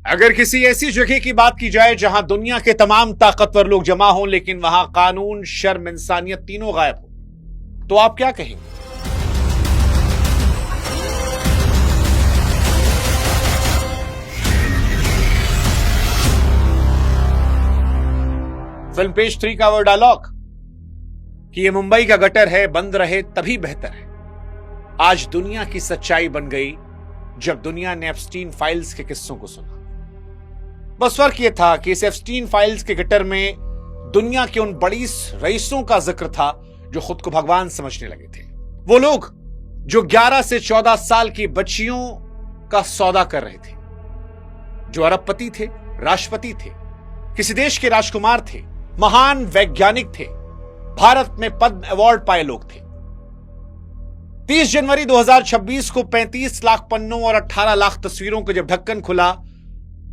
अगर किसी ऐसी जगह की बात की जाए जहां दुनिया के तमाम ताकतवर लोग जमा हों लेकिन वहां कानून, शर्म, इंसानियत तीनों गायब हो, तो आप क्या कहेंगे? फिल्म पेज 3 का वो डायलॉग कि ये मुंबई का गटर है, बंद रहे तभी बेहतर है, आज दुनिया की सच्चाई बन गई जब दुनिया ने एप्स्टीन फाइल्स के किस्सों को सुना। बस फर्क यह था कि इस एप्स्टीन फाइल्स के गटर में दुनिया के उन बड़ी रईसों का जिक्र था जो खुद को भगवान समझने लगे थे। वो लोग जो 11 से 14 साल की बच्चियों का सौदा कर रहे थे, जो अरबपति थे, राष्ट्रपति थे, किसी देश के राजकुमार थे, महान वैज्ञानिक थे, भारत में पद्म अवार्ड पाए लोग थे। 30 जनवरी 2026 को 35 लाख पन्नों और 18 लाख तस्वीरों को जब ढक्कन खुला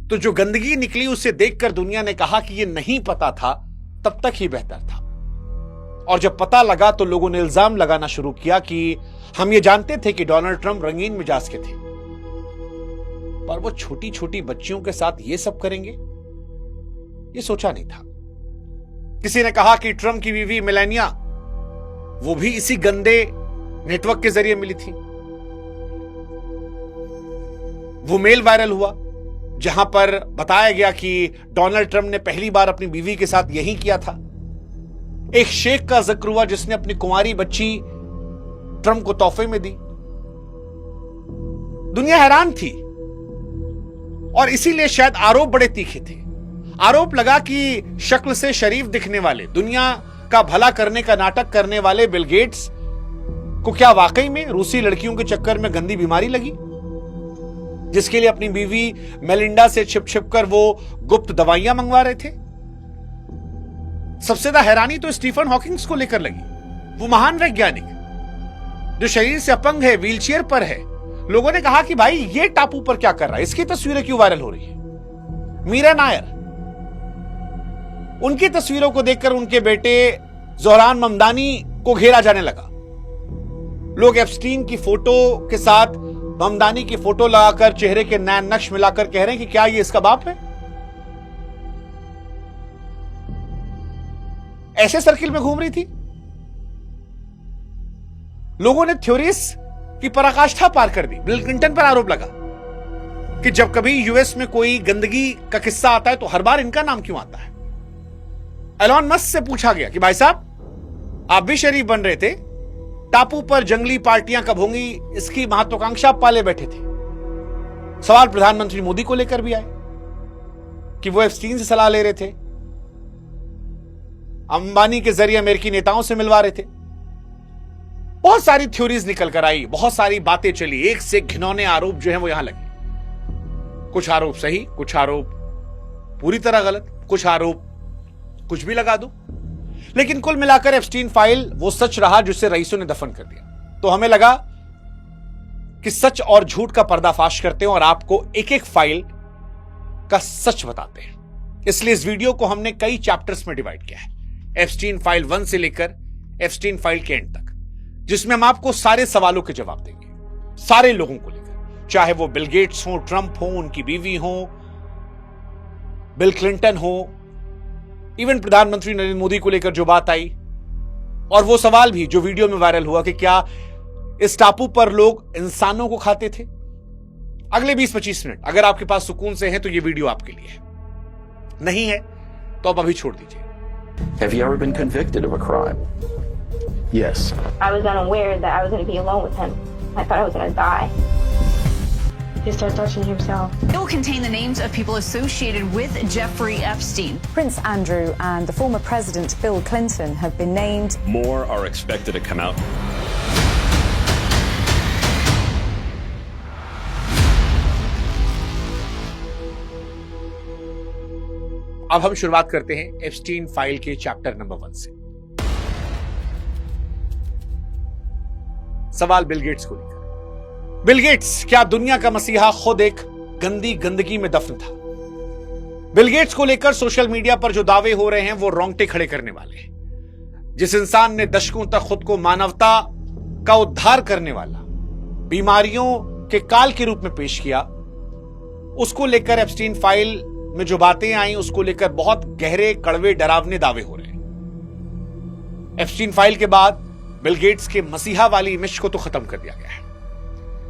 तो जो गंदगी निकली उसे देखकर दुनिया ने कहा कि यह नहीं पता था तब तक ही बेहतर था। और जब पता लगा तो लोगों ने इल्जाम लगाना शुरू किया कि हम ये जानते थे कि डोनाल्ड ट्रंप रंगीन मिजाज के थे, पर वो छोटी छोटी बच्चियों के साथ ये सब करेंगे, ये सोचा नहीं था। किसी ने कहा कि ट्रंप की बीवी मेलानिया वो भी इसी गंदे नेटवर्क के जरिए मिली थी। वो मेल वायरल हुआ जहां पर बताया गया कि डोनाल्ड ट्रंप ने पहली बार अपनी बीवी के साथ यही किया था। एक शेख का जिक्र हुआ जिसने अपनी कुंवारी बच्ची ट्रंप को तोहफे में दी। दुनिया हैरान थी और इसीलिए शायद आरोप बड़े तीखे थे। आरोप लगा कि शक्ल से शरीफ दिखने वाले, दुनिया का भला करने का नाटक करने वाले बिल गेट्स को क्या वाकई में रूसी लड़कियों के चक्कर में गंदी बीमारी लगी, जिसके लिए अपनी बीवी मेलिंडा से छिप छिप कर वो गुप्त दवाइयां मंगवा रहे थे। सबसे ज्यादा हैरानी तो स्टीफन हॉकिंग्स को लेकर लगी। वो महान वैज्ञानिक जो शरीर से अपंग है, व्हीलचेयर पर है। लोगों ने कहा कि भाई ये टापू पर क्या कर रहा है, इसकी तस्वीरें क्यों वायरल हो रही है। मीरा नायर, उनकी तस्वीरों को देखकर उनके बेटे जोहरान ममदानी को घेरा जाने लगा। लोग एप्स्टीन की फोटो के साथ ममदानी की फोटो लगाकर चेहरे के नैन नक्श मिलाकर कह रहे हैं कि क्या ये इसका बाप है। ऐसे सर्किल में घूम रही थी। लोगों ने थ्योरीज की पराकाष्ठा पार कर दी। बिल क्लिंटन पर आरोप लगा कि जब कभी यूएस में कोई गंदगी का किस्सा आता है तो हर बार इनका नाम क्यों आता है। एलॉन मस्क से पूछा गया कि भाई साहब आप भी शरीफ बन रहे थे, टापू पर जंगली पार्टियां कब होंगी, इसकी महत्वाकांक्षा आप पाले बैठे थे। सवाल प्रधानमंत्री मोदी को लेकर भी आए कि वो एप्स्टीन से सलाह ले रहे थे, अंबानी के जरिए अमेरिकी नेताओं से मिलवा रहे थे। बहुत सारी थ्योरीज निकल कर आई, बहुत सारी बातें चली, एक से घिनौने आरोप जो है वो यहां लगे। कुछ आरोप सही, कुछ आरोप पूरी तरह गलत, कुछ आरोप कुछ भी लगा दो, लेकिन कुल मिलाकर एप्स्टीन फाइल वो सच रहा जिसे रईसों ने दफन कर दिया। तो हमें लगा कि सच और झूठ का पर्दाफाश करते हैं और आपको एक एक फाइल का सच बताते हैं। इसलिए इस वीडियो को हमने कई चैप्टर्स में डिवाइड किया है, एप्स्टीन फाइल 1 से लेकर एप्स्टीन फाइल के एंड तक, जिसमें हम आपको सारे सवालों के जवाब देंगे, सारे लोगों को लेकर, चाहे वो बिल गेट्स हो, ट्रंप हो, उनकी बीवी हो, बिल क्लिंटन हो, इवन प्रधानमंत्री नरेंद्र मोदी को लेकर जो बात आई, और वो सवाल भी जो वीडियो में वायरल हुआ कि क्या इस टापू पर लोग इंसानों को खाते थे। अगले 20-25 मिनट अगर आपके पास सुकून से है तो ये वीडियो आपके लिए है, नहीं है तो आप अभी छोड़ दीजिए। Have you ever been convicted of a crime? Yes. I was unaware that I was going to be alone with him. I thought I was going to die. He started touching himself. It will contain the names of people associated with Jeffrey Epstein. Prince Andrew and the former President Bill Clinton have been named. More are expected to come out. अब हम शुरुआत करते हैं Epstein file के chapter number 1 से। सवाल Bill Gates को लेकर। बिल गेट्स क्या दुनिया का मसीहा खुद एक गंदगी में दफन था? बिल गेट्स को लेकर सोशल मीडिया पर जो दावे हो रहे हैं वो रोंगटे खड़े करने वाले हैं। जिस इंसान ने दशकों तक खुद को मानवता का उद्धार करने वाला, बीमारियों के काल के रूप में पेश किया, उसको लेकर एप्स्टीन फाइल में जो बातें आई उसको लेकर बहुत गहरे, कड़वे, डरावने दावे हो रहे हैं। एप्स्टीन फाइल के बाद बिल गेट्स के मसीहा वाली इमेज को तो खत्म कर दिया गया है।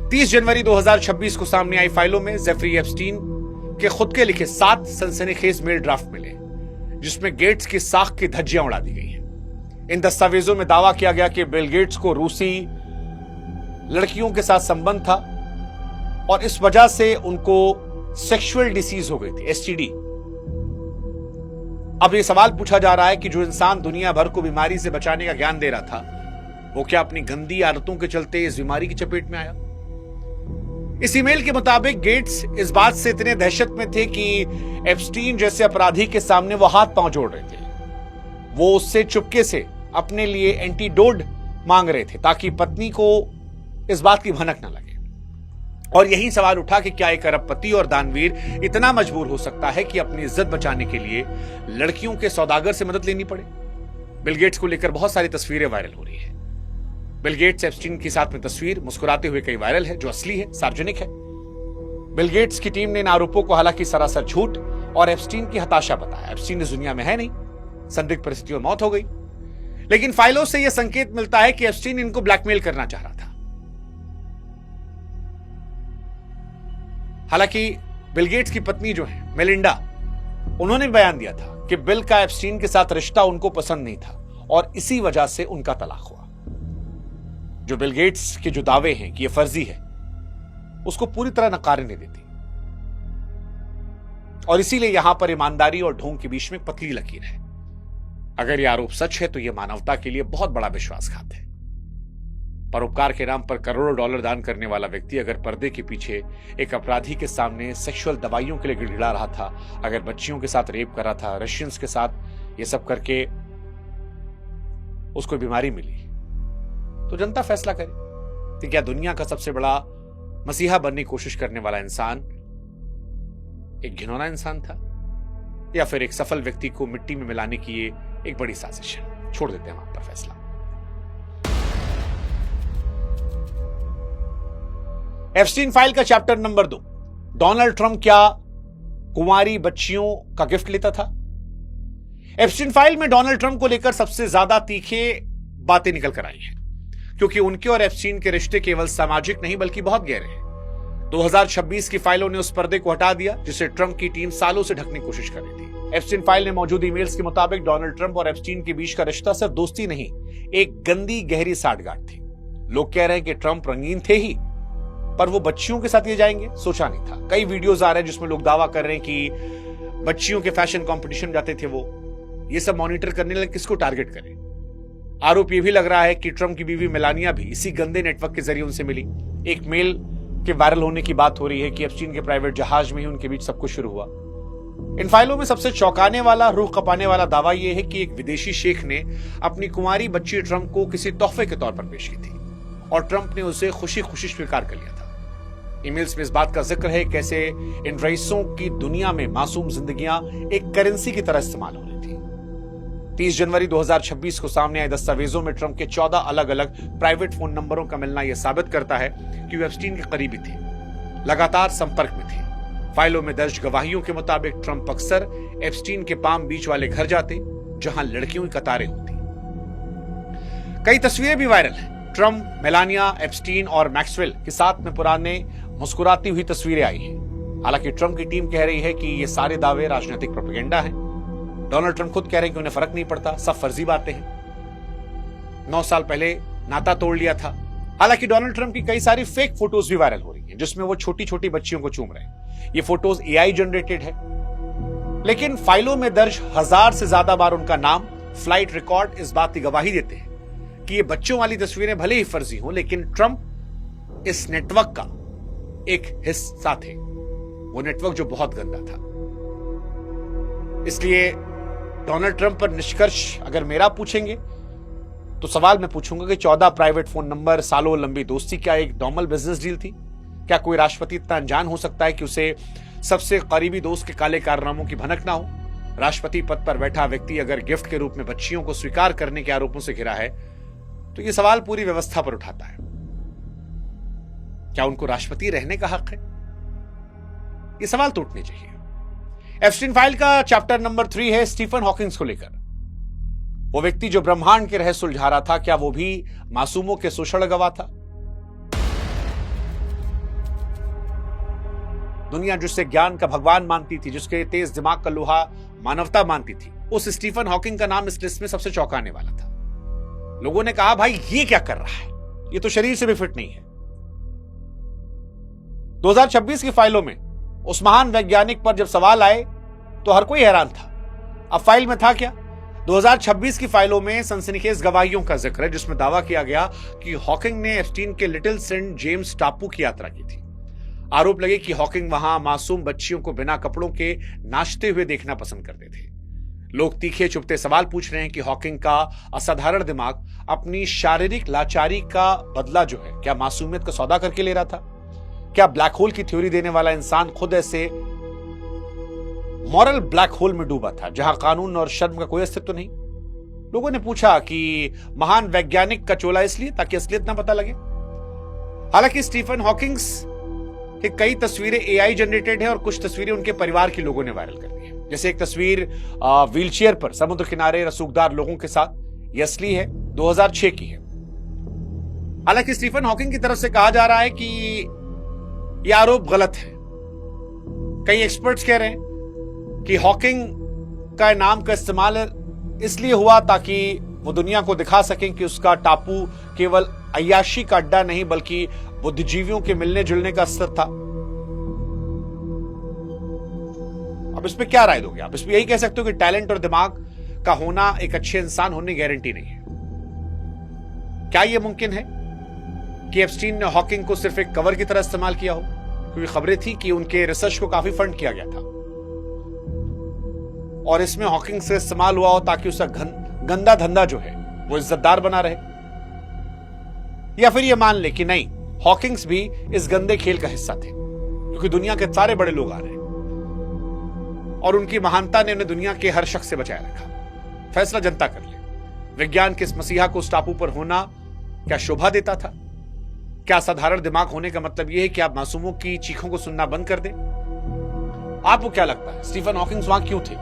30 जनवरी 2026 को सामने आई फाइलों में जेफरी एप्स्टीन के खुद के लिखे 7 सनसनीखेज मेल ड्राफ्ट मिले, जिसमें गेट्स की साख की धज्जियां उड़ा दी गई हैं। इन दस्तावेजों में दावा किया गया कि बिल गेट्स को रूसी लड़कियों के साथ संबंध था और इस वजह से उनको सेक्सुअल डिसीज हो गई थी, एसटीडी। अब यह सवाल पूछा जा रहा है कि जो इंसान दुनिया भर को बीमारी से बचाने का ज्ञान दे रहा था, वो क्या अपनी गंदी आदतों के चलते इस बीमारी की चपेट में आया? इस ईमेल के मुताबिक गेट्स इस बात से इतने दहशत में थे कि एप्स्टीन जैसे अपराधी के सामने वो हाथ पांव जोड़ रहे थे। वो उससे चुपके से अपने लिए एंटीडोड मांग रहे थे ताकि पत्नी को इस बात की भनक न लगे। और यही सवाल उठा कि क्या एक अरबपति और दानवीर इतना मजबूर हो सकता है कि अपनी इज्जत बचाने के लिए लड़कियों के सौदागर से मदद लेनी पड़े? बिल गेट्स को लेकर बहुत सारी तस्वीरें वायरल हो रही है। बिल गेट्स एप्स्टीन के साथ में तस्वीर मुस्कुराते हुए कई वायरल है, जो असली है, सार्वजनिक है। बिल गेट्स की टीम ने इन आरोपों को हालांकि सरासर झूठ और एप्स्टीन की हताशा बताया। एप्स्टीन इस दुनिया में है नहीं, संदिग्ध परिस्थितियों में मौत हो गई। लेकिन फाइलों से यह संकेत मिलता है कि एप्स्टीन इनको ब्लैकमेल करना चाह रहा था। हालांकि बिल गेट्स की पत्नी जो है मेलिंडा, उन्होंने बयान दिया था कि बिल का एप्स्टीन के साथ रिश्ता उनको पसंद नहीं था और इसी वजह से उनका तलाक हुआ। जो बिल गेट्स के जो दावे हैं कि यह फर्जी है, उसको पूरी तरह नकारने नहीं देती। और इसीलिए यहां पर ईमानदारी और ढोंग के बीच में पतली लकीर है। अगर यह आरोप सच है तो यह मानवता के लिए बहुत बड़ा विश्वासघात है। परोपकार के नाम पर करोड़ों डॉलर दान करने वाला व्यक्ति अगर पर्दे के पीछे एक अपराधी के सामने सेक्सुअल दवाइयों के लिए गिड़गिड़ा रहा था, अगर बच्चियों के साथ रेप कर रहा था, रशियंस के साथ ये सब करके उसको बीमारी मिली, तो जनता फैसला करे कि क्या दुनिया का सबसे बड़ा मसीहा बनने की कोशिश करने वाला इंसान एक घिनौना इंसान था, या फिर एक सफल व्यक्ति को मिट्टी में मिलाने की ये एक बड़ी साजिश है। छोड़ देते हैं वहां पर फैसला। एप्स्टीन फाइल का चैप्टर नंबर 2, डोनाल्ड ट्रंप क्या कुंवारी बच्चियों का गिफ्ट लेता था? एप्स्टीन फाइल में डोनाल्ड ट्रंप को लेकर सबसे ज्यादा तीखे बातें निकल कर आई हैं, क्योंकि उनके और एप्स्टीन के रिश्ते केवल सामाजिक नहीं बल्कि बहुत गहरे हैं। 2026 की फाइलों ने उस पर्दे को हटा दिया जिसे ट्रंप की टीम सालों से ढकने की कोशिश कर रही थी। एप्स्टीन फाइल में मौजूद ईमेल्स के मुताबिक डोनाल्ड ट्रंप और एप्स्टीन के बीच का रिश्ता सिर्फ दोस्ती नहीं, एक गंदी गहरी साठगांठ थी। लोग कह रहे हैं कि ट्रंप रंगीन थे ही, पर वो बच्चियों के साथ ये जाएंगे, सोचा नहीं था। कई वीडियोस आ रहे हैं जिसमें लोग दावा कर रहे हैं कि बच्चियों के फैशन कंपटीशन जाते थे वो। ये सब मॉनिटर करने लगे किसको टारगेट करें। आरोप ये भी लग रहा है कि ट्रंप की बीवी मेलानिया भी इसी गंदे नेटवर्क के जरिए उनसे मिली। एक मेल के वायरल होने की बात हो रही है कि एप्स्टीन के प्राइवेट जहाज में ही उनके बीच सब कुछ शुरू हुआ। इन फाइलों में सबसे चौंकाने वाला, रूह कपाने वाला दावा यह है कि एक विदेशी शेख ने अपनी कुंवारी बच्ची ट्रंप को किसी तोहफे के तौर पर पेश की थी और ट्रंप ने उसे खुशी खुशी स्वीकार कर लिया था। ईमेल्स में इस बात का जिक्र है कैसे इन रईसों की दुनिया में मासूम जिंदगियां एक करेंसी की तरह इस्तेमाल हो रही थी। 30 जनवरी 2026 को सामने आए दस्तावेजों में ट्रंप के 14 अलग अलग प्राइवेट फोन नंबरों का मिलना यह साबित करता है कि वे एप्स्टीन के करीबी थे, लगातार संपर्क में थे। फाइलों में दर्ज गवाहियों के मुताबिक ट्रंप अक्सर एप्स्टीन के पाम बीच वाले घर जाते जहां लड़कियों की कतारें होती। कई तस्वीरें भी वायरल हैं। ट्रंप, मेलानिया, एप्स्टीन और मैक्सवेल के साथ में पुराने मुस्कुराती हुई तस्वीरें आई हैं। हालांकि ट्रंप की टीम कह रही है कि ये सारे दावे राजनीतिक प्रोपेगेंडा हैं। डोनाल्ड ट्रंप खुद कह रहे हैं कि उन्हें फर्क नहीं पड़ता, सब फर्जी बातें हैं। 9 साल पहले नाता तोड़ लिया था। हालांकि डोनाल्ड ट्रंप की कई सारी फेक फोटोज भी वायरल हो रही हैं जिसमें वो छोटी छोटी बच्चियों को चूम रहे हैं। ये फोटोज एआई जनरेटेड है, लेकिन फाइलों में दर्ज 1000 से ज्यादा बार उनका नाम, फ्लाइट रिकॉर्ड इस बात की गवाही देते हैं कि ये बच्चों वाली तस्वीरें भले ही फर्जी हों, लेकिन ट्रंप इस नेटवर्क का एक हिस्सा थे। वो नेटवर्क जो बहुत गंदा था। इसलिए डोनाल्ड ट्रंप पर निष्कर्ष अगर मेरा पूछेंगे तो सवाल मैं पूछूंगा कि 14 प्राइवेट फोन नंबर, सालों लंबी दोस्ती क्या एक नॉर्मल बिजनेस डील थी? क्या कोई राष्ट्रपति इतना अनजान हो सकता है कि उसे सबसे करीबी दोस्त के काले कारनामों की भनक ना हो? राष्ट्रपति पद पर बैठा व्यक्ति अगर गिफ्ट के रूप में बच्चियों को स्वीकार करने के आरोपों से घिरा है तो यह सवाल पूरी व्यवस्था पर उठाता है। क्या उनको राष्ट्रपति रहने का हक है? ये सवाल तो उठने चाहिए। एप्स्टीन फाइल का चैप्टर नंबर 3 है स्टीफन हॉकिंग्स को लेकर। वो व्यक्ति जो ब्रह्मांड के रहस्य सुलझा रहा था, क्या वो भी मासूमों के शोषण गवाह था? दुनिया जिससे ज्ञान का भगवान मानती थी, जिसके तेज दिमाग का लोहा मानवता मानती थी, उस स्टीफन हॉकिंग का नाम इस लिस्ट में सबसे चौंकाने वाला था। लोगों ने कहा, भाई ये क्या कर रहा है, ये तो शरीर से भी फिट नहीं है। 2026 की फाइलों में उस महान वैज्ञानिक पर जब सवाल आए तो हर कोई हैरान था। अब फाइल में था क्या? 2026 की फाइलों में सनसनीखेज गवाहियों का जिक्र है, जिसमें दावा किया गया कि हॉकिंग ने एप्स्टीन के लिटिल सेंट जेम्स टापू की यात्रा की थी। आरोप लगे कि हॉकिंग वहां मासूम बच्चियों को बिना कपड़ों के नाचते हुए देखना पसंद करते थे। लोग तीखे चुभते सवाल पूछ रहे हैं कि हॉकिंग का असाधारण दिमाग अपनी शारीरिक लाचारी का बदला जो है, क्या मासूमियत का सौदा करके ले रहा था? क्या ब्लैक होल की थ्योरी देने वाला इंसान खुद ऐसे मॉरल ब्लैक होल में डूबा था जहां कानून और शर्म का कोई अस्तित्व नहीं? लोगों ने पूछा कि महान वैज्ञानिक का चोला इसलिए ताकि असलियत ना पता लगे। हालांकि स्टीफन हॉकिंग्स की कई तस्वीरें एआई जनरेटेड है और कुछ तस्वीरें उनके परिवार के लोगों ने वायरल कर दी है। जैसे एक तस्वीर व्हीलचेयर पर समुद्र किनारे रसूखदार लोगों के साथ, ये असली है, 2006 की है। हालांकि स्टीफन हॉकिंग की तरफ से कहा जा रहा है कि यह आरोप गलत है। कई एक्सपर्ट्स कह रहे हैं कि हॉकिंग का नाम का इस्तेमाल इसलिए हुआ ताकि वो दुनिया को दिखा सकें कि उसका टापू केवल अय्याशी का अड्डा नहीं बल्कि बुद्धिजीवियों के मिलने जुलने का स्तर था। अब इस पे क्या राय दोगे आप? इस पे यही कह सकते हो कि टैलेंट और दिमाग का होना एक अच्छे इंसान होने की गारंटी नहीं है। क्या यह मुमकिन है कि एप्स्टीन ने हॉकिंग को सिर्फ एक कवर की तरह इस्तेमाल किया हो? क्योंकि खबरें थी कि उनके रिसर्च को काफी फंड किया गया था और इसमें हॉकिंग से इस्तेमाल हुआ हो ताकि उसका गंदा धंधा जो है वो इज्जतदार बना रहे। या फिर ये मान ले कि नहीं, हॉकिंग्स भी इस गंदे खेल का हिस्सा थे, क्योंकि दुनिया के सारे बड़े लोग आ रहे हैं और उनकी महानता ने उन्हें दुनिया के हर शख्स से बचाए रखा। फैसला जनता कर ले। विज्ञान के इस मसीहा को उस टापू पर होना क्या शोभा देता था? क्या साधारण दिमाग होने का मतलब यह है कि आप मासूमों की चीखों को सुनना बंद कर दें? आपको क्या लगता है, स्टीफन हॉकिंग्स वहां क्यों थे?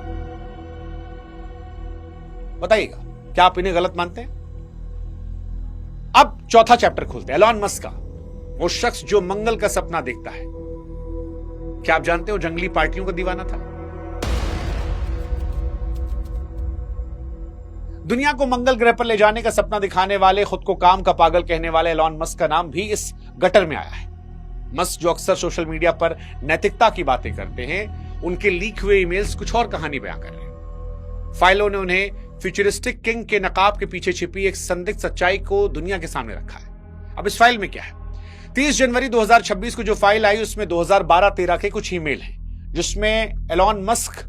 बताइएगा, क्या आप इन्हें गलत मानते हैं? अब चौथा चैप्टर खोलते हैं, एलॉन मस्क का, वो शख्स जो मंगल का सपना देखता है। क्या आप जानते हो जंगली पार्टियों का दीवाना था? दुनिया को मंगल ग्रह पर ले जाने का सपना दिखाने वाले, खुद को काम का पागल कहने वाले एलॉन मस्क का नाम भी इस गटर में आया है। मस्क जो अक्सर सोशल मीडिया पर नैतिकता की बातें करते हैं, उनके लीक हुए ईमेल्स कुछ और कहानी बयां कर रहे हैं। फाइलों ने उन्हें फ्यूचरिस्टिक किंग के नकाब के पीछे छिपी एक संदिग्ध सच्चाई को दुनिया के सामने रखा है। अब इस फाइल में क्या है? 30 जनवरी 2026 को जो फाइल आई उसमें 2012-13 के कुछ ईमेल हैं, जिसमें एलॉन मस्क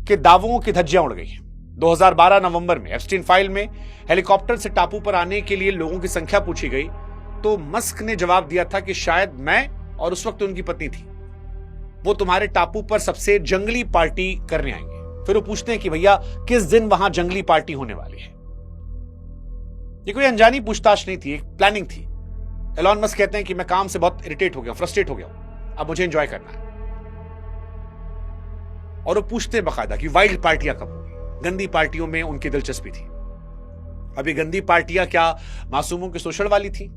के दावों की धज्जियां उड़ गई हैं। 2012 नवंबर में एप्स्टीन फाइल में हेलीकॉप्टर से टापू पर आने के लिए लोगों की संख्या पूछी गई तो मस्क ने जवाब दिया था कि शायद मैं और उस वक्त उनकी पत्नी थी, वो तुम्हारे टापू पर सबसे जंगली पार्टी करने आएंगे। फिर वो पूछते हैं कि भैया किस दिन वहां जंगली पार्टी होने वाली है? ये कोई अनजानी पूछताछ नहीं थी, एक प्लानिंग थी। एलॉन मस्क कहते हैं कि मैं काम से बहुत इरिटेट हो गया, फ्रस्ट्रेट हो गया, अब मुझे एंजॉय करना है। और वो पूछते हैं बाकायदा कि वाइल्ड पार्टियां कब होंगी? गंदी पार्टियों में उनकी दिलचस्पी थी। अब ये गंदी पार्टियां क्या मासूमों के शोषण वाली थी?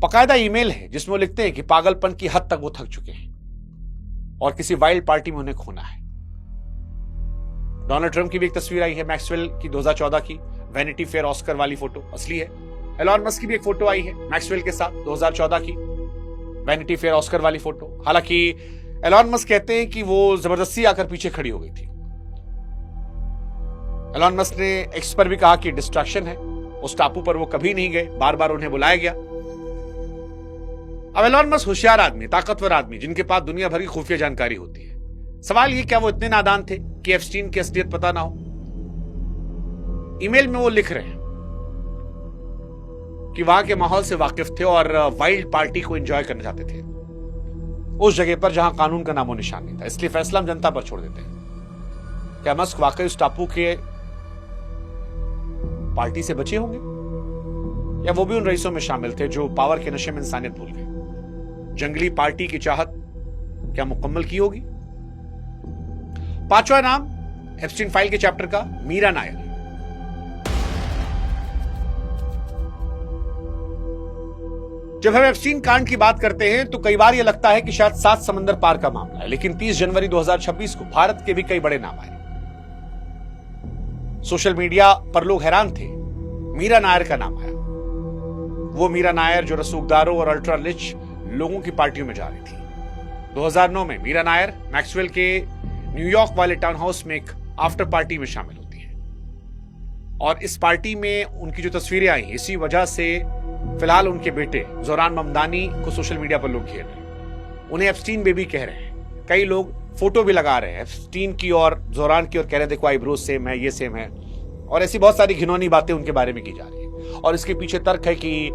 बाकायदा ईमेल है जिसमें वो लिखते हैं कि पागलपन की हद तक वो थक चुके हैं और किसी वाइल्ड पार्टी में उन्हें खोना है। डोनाल्ड ट्रंप की भी एक तस्वीर आई है, मैक्सवेल की 2014 की वैनिटी फेयर ऑस्कर वाली फोटो असली है। एलॉन मस्क की भी एक फोटो आई है मैक्सवेल के साथ 2014 की वैनिटी फेयर ऑस्कर वाली फोटो। हालांकि एलॉन मस्क कहते हैं कि वो जबरदस्ती आकर पीछे खड़ी हो गई थी। एलॉन मस्क ने एक्स पर भी कहा कि डिस्ट्रैक्शन है, उस टापू पर वो कभी नहीं गए, बार बार उन्हें बुलाया गया। अब एलॉन मस्क होशियार आदमी, ताकतवर आदमी, जिनके पास दुनिया भर की खुफिया जानकारी होती है। सवाल ये, क्या वो इतने नादान थे कि एप्स्टीन की असलियत पता ना हो? ईमेल में वो लिख रहे हैं कि वहां के माहौल से वाकिफ थे और वाइल्ड पार्टी को एंजॉय करना चाहते थे उस जगह पर जहां कानून का नामो निशान नहीं था। इसलिए फैसला हम जनता पर छोड़ देते हैं। क्या मस्क वाकई उस टापू के पार्टी से बचे होंगे या वो भी उन रईसों में शामिल थे जो पावर के नशे में इंसानियत भूल गए? जंगली पार्टी की चाहत क्या मुकम्मल की होगी? पांचवा नाम एप्स्टीन फाइल के चैप्टर का, मीरा नायर। जब हम एप्स्टीन कांड की बात करते हैं तो कई बार यह लगता है कि शायद 7 समंदर पार का मामला है, लेकिन 30 जनवरी 2026 को भारत के भी कई बड़े नाम आए। सोशल मीडिया पर लोग हैरान थे, मीरा नायर का नाम आया। वो मीरा नायर जो रसूखदारों और अल्ट्रा रिच लोगों की पार्टियों में जा रही थी। 2009 में मीरा नायर मैक्सवेल के न्यूयॉर्क वाले टाउन हाउस में एक आफ्टर पार्टी में शामिल होती है और इस पार्टी में उनकी जो तस्वीरें आई, इसी वजह से फिलहाल उनके बेटे जोरान ममदानी को सोशल मीडिया पर लोग घेर रहे हैं। उन्हें एप्स्टीन बेबी कह रहे हैं। कई लोग फोटो भी लगा रहे हैं एप्स्टीन की और जोरान की और कह रहे हैं देखो आईब्रोज सेम है, ये सेम है, और ऐसी बहुत सारी घिनौनी बातें उनके बारे में की जा रही है। और इसके पीछे तर्क है कि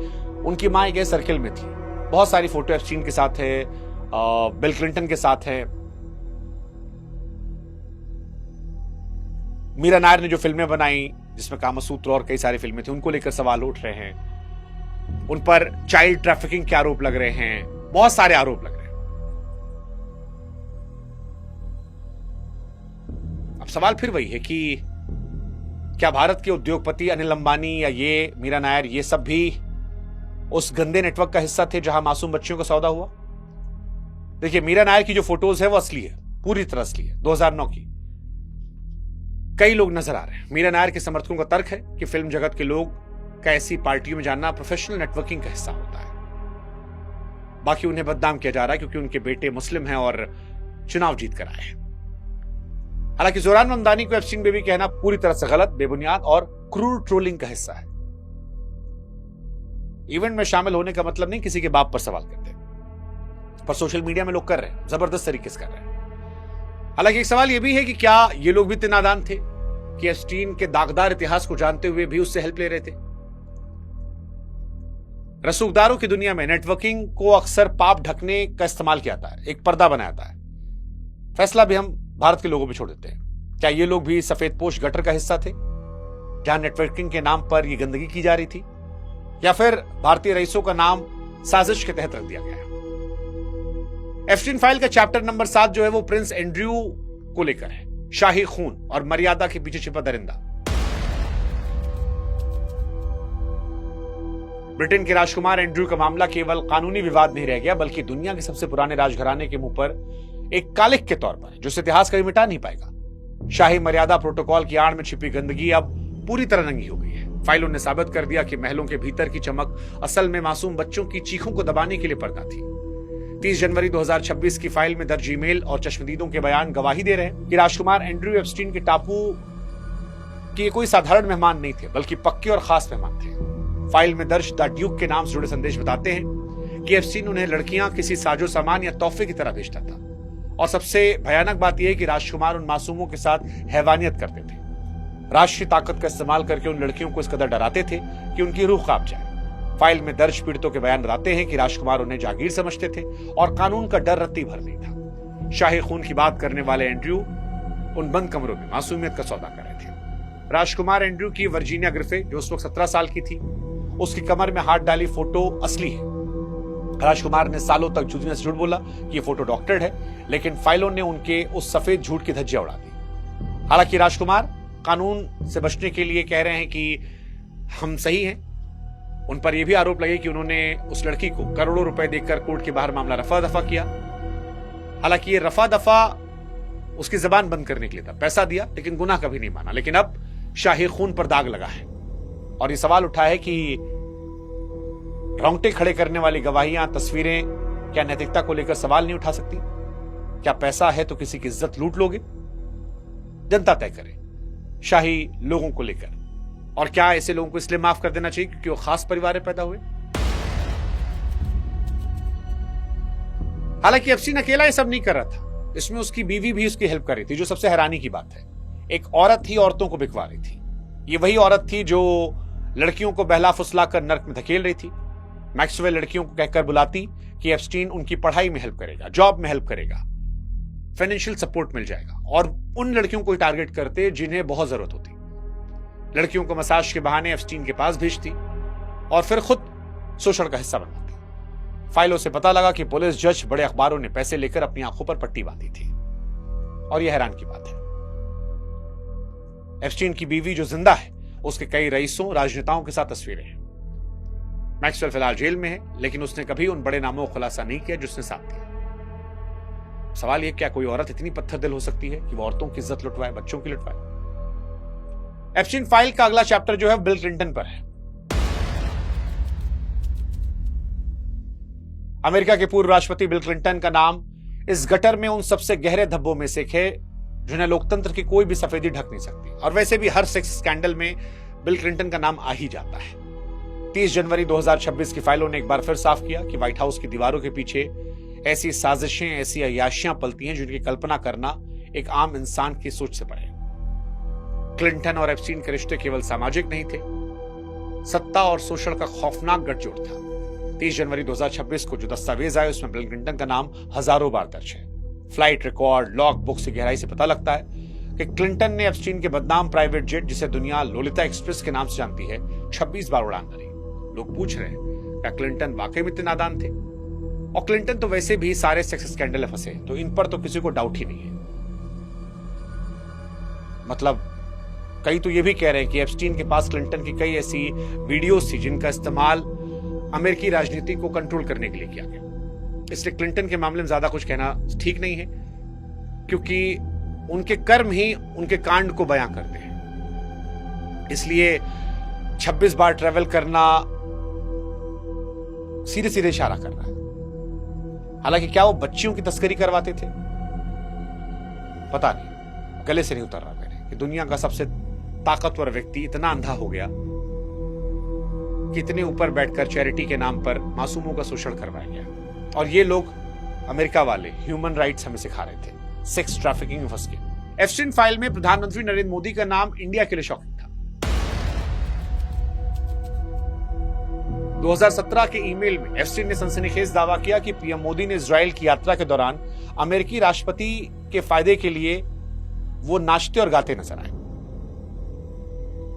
उनकी मां एक सर्किल में थी। बहुत सारी फोटो एप्स्टीन के साथ है, बिल क्लिंटन के साथ है। मीरा नायर ने जो फिल्में बनाई जिसमें कामसूत्र और कई सारी फिल्में थी, उनको लेकर सवाल उठ रहे हैं। उन पर चाइल्ड ट्रैफिकिंग के आरोप लग रहे हैं, बहुत सारे आरोप लग रहे हैं। अब सवाल फिर वही है कि क्या भारत के उद्योगपति अनिल अंबानी या ये मीरा नायर ये सब भी उस गंदे नेटवर्क का हिस्सा थे जहां मासूम बच्चियों का सौदा हुआ? देखिए, मीरा नायर की जो फोटोज है वो असली है, पूरी तरह असली है, 2009 की। कई लोग नजर आ रहे हैं। मीरा नायर के समर्थकों का तर्क है कि फिल्म जगत के लोग का ऐसी पार्टियों में जाना प्रोफेशनल नेटवर्किंग का हिस्सा होता है। बाकी उन्हें बदनाम किया जा रहा है क्योंकि उनके बेटे मुस्लिम हैं और चुनाव जीत कर आए हैं। हालांकि जोरान ममदानी को एप्स्टीन बेबी कहना पूरी तरह से गलत, बेबुनियाद और क्रूर ट्रोलिंग का हिस्सा है। इवेंट में शामिल होने का मतलब नहीं किसी के बाप पर सवाल करते, पर सोशल मीडिया में लोग कर रहे हैं, जबरदस्त तरीके से कर रहे हैं। हालांकि एक सवाल यह भी है कि क्या ये लोग भी इतने नादान थे कि एप्स्टीन के दागदार इतिहास को जानते हुए भी उससे हेल्प ले रहे थे? रसूखदारों की दुनिया में नेटवर्किंग को अक्सर पाप ढकने का इस्तेमाल किया जाता है, एक पर्दा बनाया जाता है। फैसला भी हम भारत के लोगों पे छोड़ देते हैं। क्या ये लोग भी सफेदपोश गटर का हिस्सा थे जहां नेटवर्किंग के नाम पर यह गंदगी की जा रही थी, या फिर भारतीय रईसों का नाम साजिश के तहत रख दिया गया है? एप्स्टीन फाइल का चैप्टर नंबर 7 जो है वो प्रिंस एंड्रयू को लेकर है, शाही खून और मर्यादा के पीछे छिपा दरिंदा। ब्रिटेन के राजकुमार एंड्रयू का मामला केवल कानूनी विवाद नहीं रह गया, बल्कि दुनिया के सबसे पुराने राजघराने के मुंह पर एक कालिक के तौर पर, जो इतिहास कभी मिटा नहीं पाएगा। शाही मर्यादा प्रोटोकॉल की आड़ में छिपी गंदगी अब पूरी तरह नंगी हो गई है। फाइलों ने साबित कर दिया कि महलों के भीतर की चमक असल में मासूम बच्चों की चीखों को दबाने के लिए पर्दा थी। 30 जनवरी 2026 की फाइल में दर्ज ईमेल और चश्मदीदों के बयान गवाही दे रहे हैं कि राजकुमार एंड्रयू एप्स्टीन के टापू के कोई साधारण मेहमान नहीं थे, बल्कि पक्के और खास मेहमान थे। फाइल में दर्ज द ड्यूक के नाम से जुड़े संदेश बताते हैं कि एप्स्टीन उन्हें लड़कियां किसी साजो सामान या तोहफे की तरह भेजता था। और सबसे भयानक बात यह है कि राजकुमार उन मासूमों के साथ हैवानियत करते थे। राष्ट्रीय ताकत का इस्तेमाल करके उन लड़कियों को इस कदर डराते थे कि उनकी रूह कांप जाए। फाइल में दर्ज पीड़ितों के बयान बताते हैं कि राजकुमार उन्हें जागीर समझते थे और कानून का डर रत्ती भर नहीं था। शाही खून की बात करने वाले एंड्रयू उन बंद कमरों में मासूमियत का सौदा कर रहे थे। राजकुमार एंड्रयू की वर्जीनिया ग्रिफे, जो उस वक्त 17 साल की थी, उसकी कमर में हाथ डाली फोटो असली है। राजकुमार ने सालों तक दुनिया से झूठ बोला कि यह फोटो डॉक्टर्ड है, लेकिन फाइलों ने उनके उस सफेद झूठ की धज्जियां उड़ा दी। हालांकि राजकुमार कानून से बचने के लिए कह रहे हैं कि हम सही हैं। उन पर यह भी आरोप लगे कि उन्होंने उस लड़की को करोड़ों रुपए देकर कोर्ट के बाहर मामला रफा दफा किया। हालांकि ये रफा दफा उसकी जबान बंद करने के लिए था, पैसा दिया लेकिन गुनाह कभी नहीं माना। लेकिन अब शाही खून पर दाग लगा है और ये सवाल उठा है कि रोंगटे खड़े करने वाली गवाहियां, तस्वीरें क्या नैतिकता को लेकर सवाल नहीं उठा सकती? क्या पैसा है तो किसी की इज्जत लूट लोगे? जनता तय करे शाही लोगों को लेकर। और क्या ऐसे लोगों को इसलिए माफ कर देना चाहिए क्योंकि वो खास परिवार में पैदा हुए? हालांकि एप्स्टीन अकेला ये सब नहीं कर रहा था, इसमें उसकी बीवी भी उसकी हेल्प कर रही थी, जो सबसे हैरानी की बात है। एक औरत ही औरतों को बिकवा रही थी। ये वही औरत थी जो लड़कियों को बहला फुसला कर नर्क में धकेल रही थी। मैक्सवेल लड़कियों को कहकर बुलाती कि एप्स्टीन उनकी पढ़ाई में हेल्प करेगा, जॉब में हेल्प करेगा, फाइनेंशियल सपोर्ट मिल जाएगा, और उन लड़कियों को टारगेट करते जिन्हें बहुत जरूरत होती। लड़कियों को मसाज के बहाने एप्स्टीन के पास भेजती और फिर खुद शोषण का हिस्सा बनाती। फाइलों से पता लगा कि पुलिस, जज, बड़े अखबारों ने पैसे लेकर अपनी आंखों पर पट्टी बांधी थी। और यह हैरान की बात है, एप्स्टीन की बीवी जो जिंदा है, उसके कई रईसों, राजनेताओं के साथ तस्वीरें हैं। मैक्सवेल फिलहाल जेल में है, लेकिन उसने कभी उन बड़े नामों को खुलासा नहीं किया जिसने साथ दिया। सवाल यह, क्या कोई औरत इतनी पत्थर दिल हो सकती है कि वो औरतों की इज्जत लुटवाए, बच्चों की लुटवाए? एप्स्टीन फाइल का अगला चैप्टर जो है बिल क्लिंटन पर है। अमेरिका के पूर्व राष्ट्रपति बिल क्लिंटन का नाम इस गटर में उन सबसे गहरे धब्बों में से एक है जिन्हें लोकतंत्र की कोई भी सफेदी ढक नहीं सकती। और वैसे भी हर सेक्स स्कैंडल में बिल क्लिंटन का नाम आ ही जाता है। 30 जनवरी 2026 की फाइलों ने एक बार फिर साफ किया कि व्हाइट हाउस की दीवारों के पीछे ऐसी साजिशें, ऐसी अय्याशियां पलती हैं जिनकी कल्पना करना एक आम इंसान की सोच से परे। क्लिंटन और एप्स्टीन के रिश्ते केवल सामाजिक नहीं थे, सत्ता और शोषण का खौफनाक गठजोड़ था। 30 जनवरी 2026 को जो दस्तावेज आए उसमें बिल क्लिंटन का नाम हजारों बार दर्ज है। फ्लाइट रिकॉर्ड, लॉग बुक से गहराई से पता लगता है कि क्लिंटन ने एप्स्टीन के बदनाम प्राइवेट जेट, जिसे दुनिया लोलिता एक्सप्रेस के नाम से जानती है, 26 बार उड़ान भरी। लोग पूछ रहे हैं, क्या क्लिंटन वाकई में इतने नादान थे? और क्लिंटन तो वैसे भी सारे सेक्स स्कैंडल में फंसे, तो इन पर तो किसी को डाउट ही नहीं है। मतलब कई तो ये भी कह रहे हैं कि एप्स्टीन के पास क्लिंटन की कई ऐसी वीडियोस थी जिनका इस्तेमाल अमेरिकी राजनीति को कंट्रोल करने के लिए किया गया। इसलिए क्लिंटन के मामले में ज्यादा कुछ कहना ठीक नहीं है, क्योंकि उनके कर्म ही उनके कांड को बयां करते हैं। इसलिए 26 बार ट्रैवल करना सीधे सीधे इशारा कर रहा है। हालांकि क्या वो बच्चियों की तस्करी करवाते थे? पता नहीं, गले से नहीं उतर रहा मेरे कि दुनिया का सबसे ताकतवर व्यक्ति इतना अंधा हो गया कि इतने ऊपर बैठकर चैरिटी के नाम पर मासूमों का शोषण करवाया गया। और ये लोग अमेरिका वाले ह्यूमन राइट्स हमें सिखा रहे थे, सेक्स ट्रैफिकिंग में फंस गए। एप्स्टीन फाइल में प्रधानमंत्री नरेंद्र मोदी का नाम इंडिया के लिए शॉकिंग था। 2017 के ईमेल में एप्स्टीन ने सनसनीखेज दावा किया कि पीएम मोदी ने इजराइल की यात्रा के दौरान अमेरिकी राष्ट्रपति के फायदे के लिए वो नाचते और गाते नजर आए।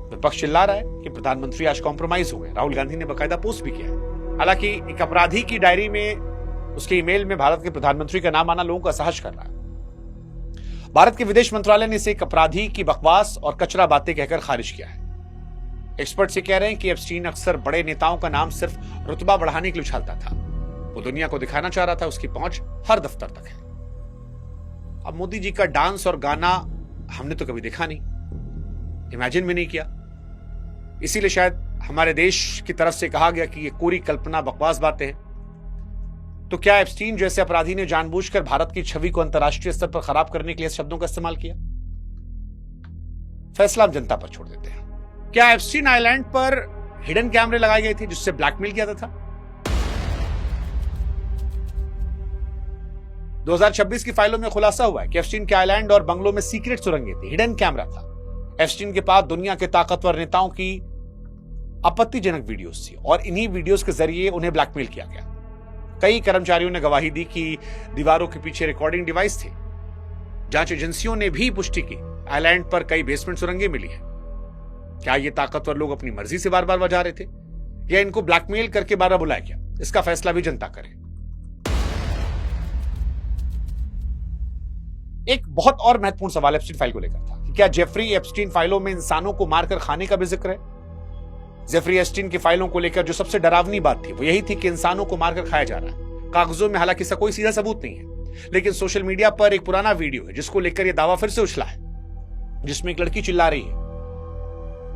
विपक्ष चिल्ला रहा है कि प्रधानमंत्री आज कॉम्प्रोमाइज हो गए। राहुल गांधी ने बकायदा पोस्ट भी किया है। हालांकि एक अपराधी की डायरी में, उसके ईमेल में भारत के प्रधानमंत्री का नाम आना लोगों को असहज कर रहा है। भारत के विदेश मंत्रालय ने इसे एक अपराधी की बकवास और कचरा बातें कहकर खारिज किया है। एक्सपर्ट्स ये कह रहे हैं कि एप्स्टीन अक्सर बड़े नेताओं का नाम सिर्फ रुतबा बढ़ाने के लिए उछालता था। वो दुनिया को दिखाना चाह रहा था उसकी पहुंच हर दफ्तर तक है। अब मोदी जी का डांस और गाना हमने तो कभी देखा नहीं, इमेजिन भी नहीं किया। इसीलिए शायद हमारे देश की तरफ से कहा गया कि ये कोरी कल्पना, बकवास बातें हैं। तो क्या एप्स्टीन जैसे अपराधी ने जानबूझकर भारत की छवि को अंतर्राष्ट्रीय स्तर पर खराब करने के लिए शब्दों का इस्तेमाल किया? फैसला हम जनता पर छोड़ देते हैं। क्या एप्स्टीन आइलैंड पर हिडन कैमरे लगाए गए थे जिससे ब्लैकमेल किया था? 2026 की फाइलों में खुलासा हुआ है कि एप्स्टीन के आइलैंड और बंगलों में सीक्रेट सुरंगें थी, हिडन कैमरा था। एप्स्टीन के पास दुनिया के ताकतवर नेताओं की आपत्तिजनक वीडियोस थी और इन्हीं वीडियोस के जरिए उन्हें ब्लैकमेल किया गया। कई कर्मचारियों ने गवाही दी कि दीवारों के पीछे रिकॉर्डिंग डिवाइस थे। जांच एजेंसियों ने भी पुष्टि की, आइलैंड पर कई बेसमेंट सुरंगें मिली हैं। क्या ये ताकतवर लोग अपनी मर्जी से बार बार बजा रहे थे या इनको ब्लैकमेल करके बार बार बुलाया गया? इसका फैसला भी जनता करे। एक बहुत और महत्वपूर्ण सवाल एप्स्टीन फाइल को लेकर था कि क्या जेफरी एप्स्टीन फाइलों में इंसानों को मारकर खाने का भी जिक्र है? जेफरी एप्स्टीन की फाइलों को लेकर जो सबसे डरावनी बात थी वो यही थी कि इंसानों को मारकर खाया जा रहा है। कागजों में हालांकि इसका कोई सीधा सबूत नहीं है, लेकिन सोशल मीडिया पर एक पुराना वीडियो है जिसको लेकर यह दावा फिर से उछला है, जिसमें एक लड़की चिल्ला रही है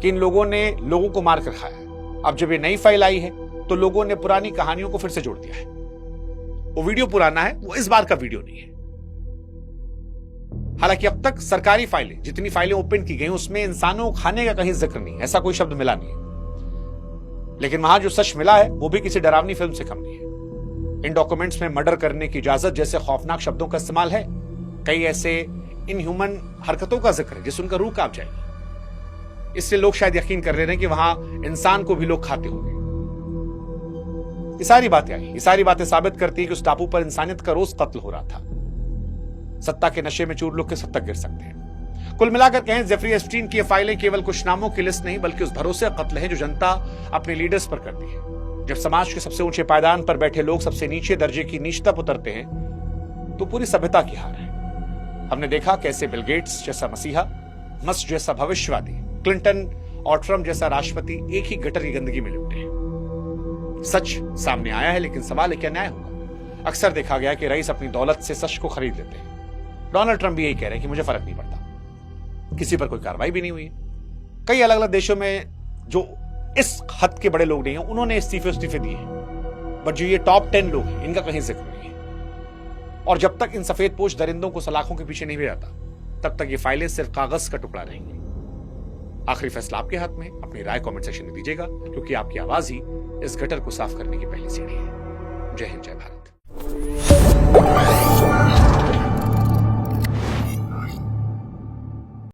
कि इन लोगों ने लोगों को मारकर खाया। अब जब ये नई फाइल आई है तो लोगों ने पुरानी कहानियों को फिर से जोड़ दिया है। वो वीडियो पुराना है, वो इस बार का वीडियो नहीं है। हालांकि अब तक सरकारी फाइलें, जितनी फाइलें ओपन की गई उसमें इंसानों को खाने का कहीं जिक्र नहीं, ऐसा कोई शब्द मिला नहीं है। लेकिन वहां जो सच मिला है वो भी किसी डरावनी फिल्म से कम नहीं है। इन डॉक्यूमेंट्स में मर्डर करने की इजाजत जैसे खौफनाक शब्दों का इस्तेमाल है। कई ऐसे इनह्यूमन हरकतों का जिक्र है जिससे उनका रूह कांप जाएगी। इससे लोग शायद यकीन कर रहे हैं कि वहां इंसान को भी लोग खाते होंगे। ये सारी बातें साबित करती है कि उस टापू पर इंसानियत का रोज कत्ल हो रहा था। सत्ता के नशे में चूर लोग किस हद तक गिर सकते हैं। कुल मिलाकर कहें, जेफरी एप्स्टीन की फाइलें केवल कुछ नामों की लिस्ट नहीं बल्कि उस भरोसे का कत्ल है जो जनता अपने लीडर्स पर करती है। जब समाज के सबसे ऊंचे पायदान पर बैठे लोग सबसे नीचे दर्जे की नीच तक उतरते हैं तो पूरी सभ्यता की हार है। हमने देखा कैसे बिल गेट्स जैसा मसीहा, मस्क जैसा भविष्यवादी, क्लिंटन और ट्रंप जैसा राष्ट्रपति एक ही गटर की गंदगी में लिपटे हैं। सच सामने आया है, लेकिन सवाल है क्या न्याय होगा। अक्सर देखा गया कि रईस अपनी दौलत से सच को खरीद लेते हैं। डोनाल्ड ट्रंप भी यही कह रहे हैं कि मुझे फर्क नहीं पड़ता, किसी पर कोई कार्रवाई भी नहीं हुई। कई अलग अलग देशों में जो इस हद के बड़े लोग नहीं हैं, उन्होंने इस्तीफे दिए हैं, बट जो ये टॉप 10 लोग हैं, इनका कहीं जिक्र नहीं है। और जब तक इन सफेदपोश दरिंदों को सलाखों के पीछे नहीं भेजा तब तक ये फाइलें सिर्फ कागज का टुकड़ा रहेंगी। आखिरी फैसला आपके हाथ में। अपनी राय कमेंट सेक्शन में दीजिएगा, क्योंकि आपकी आवाज ही इस गटर को साफ करने की पहली सीढ़ी है। जय हिंद, जय भारत।